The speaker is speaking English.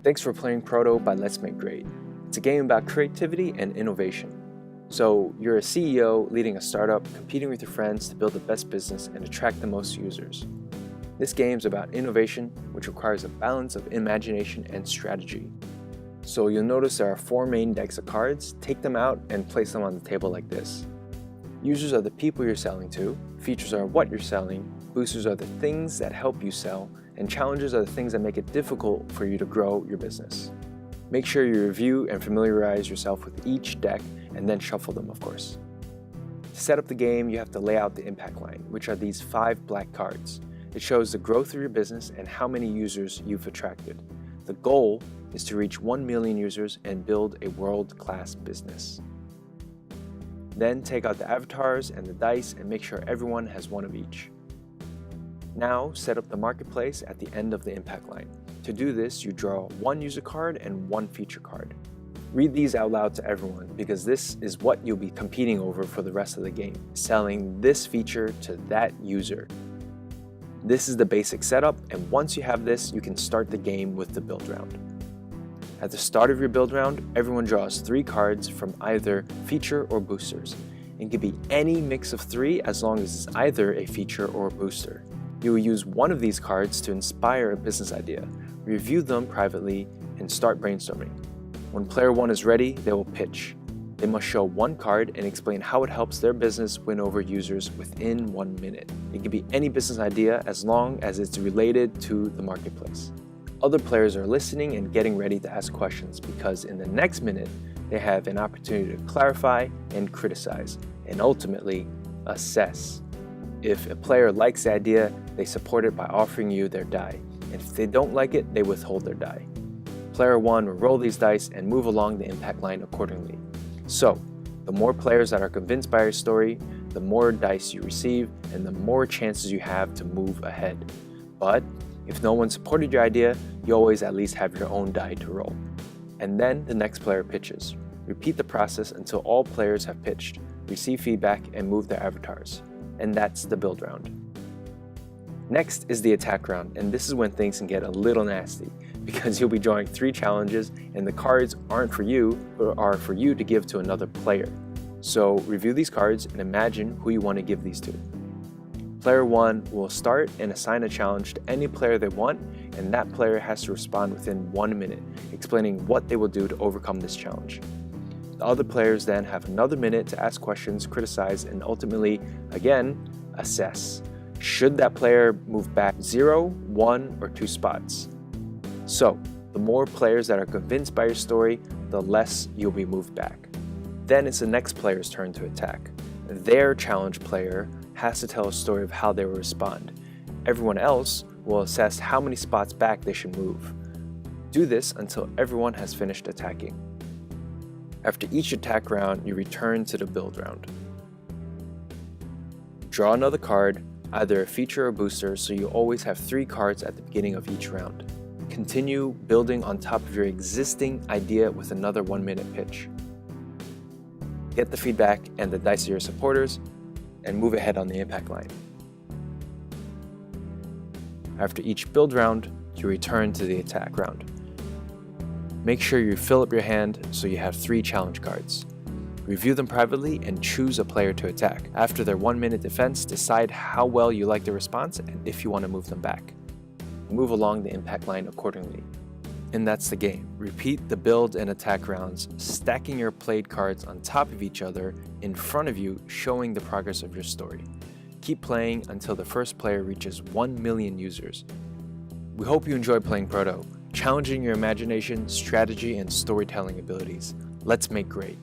Thanks for playing Proto by Let's Make Great. It's a game about creativity and innovation. So you're a CEO leading a startup, competing with your friends to build the best business and attract the most users. This game's about innovation, which requires a balance of imagination and strategy. So you'll notice there are 4 main decks of cards. Take them out and place them on the table like this. Users are the people you're selling to, features are what you're selling, boosters are the things that help you sell, and challenges are the things that make it difficult for you to grow your business. Make sure you review and familiarize yourself with each deck and then shuffle them, of course. To set up the game, you have to lay out the impact line, which are these 5 black cards. It shows the growth of your business and how many users you've attracted. The goal is to reach 1 million users and build a world-class business. Then take out the avatars and the dice and make sure everyone has one of each. Now set up the marketplace at the end of the impact line. To do this, you draw 1 user card and 1 feature card. Read these out loud to everyone because this is what you'll be competing over for the rest of the game, selling this feature to that user. This is the basic setup, and once you have this, you can start the game with the build round. At the start of your build round, everyone draws 3 cards from either feature or boosters. It can be any mix of 3 as long as it's either a feature or a booster. You will use one of these cards to inspire a business idea, review them privately, and start brainstorming. When player 1 is ready, they will pitch. They must show 1 card and explain how it helps their business win over users within 1 minute. It can be any business idea as long as it's related to the marketplace. Other players are listening and getting ready to ask questions because in the next minute, they have an opportunity to clarify and criticize, and ultimately, assess. If a player likes the idea, they support it by offering you their die, and if they don't like it, they withhold their die. Player 1 will roll these dice and move along the impact line accordingly. So, the more players that are convinced by your story, the more dice you receive, and the more chances you have to move ahead. But if no one supported your idea, you always at least have your own die to roll. And then the next player pitches. Repeat the process until all players have pitched, receive feedback, and move their avatars. And that's the build round. Next is the attack round, and this is when things can get a little nasty because you'll be drawing 3 challenges and the cards aren't for you, but are for you to give to another player. So review these cards and imagine who you want to give these to. Player 1 will start and assign a challenge to any player they want, and that player has to respond within 1 minute, explaining what they will do to overcome this challenge. The other players then have another minute to ask questions, criticize, and ultimately, again, assess. Should that player move back 0, 1, or 2 spots? So, the more players that are convinced by your story, the less you'll be moved back. Then it's the next player's turn to attack. Their challenge player has to tell a story of how they will respond. Everyone else will assess how many spots back they should move. Do this until everyone has finished attacking. After each attack round, you return to the build round. Draw another card, either a feature or booster, so you always have 3 cards at the beginning of each round. Continue building on top of your existing idea with another 1-minute pitch. Get the feedback and the dice of your supporters, and move ahead on the impact line. After each build round, you return to the attack round. Make sure you fill up your hand so you have 3 challenge cards. Review them privately and choose a player to attack. After their 1-minute defense, decide how well you like the response and if you want to move them back. Move along the impact line accordingly. And that's the game. Repeat the build and attack rounds, stacking your played cards on top of each other in front of you, showing the progress of your story. Keep playing until the first player reaches 1 million users. We hope you enjoy playing Proto, challenging your imagination, strategy, and storytelling abilities. Let's make great.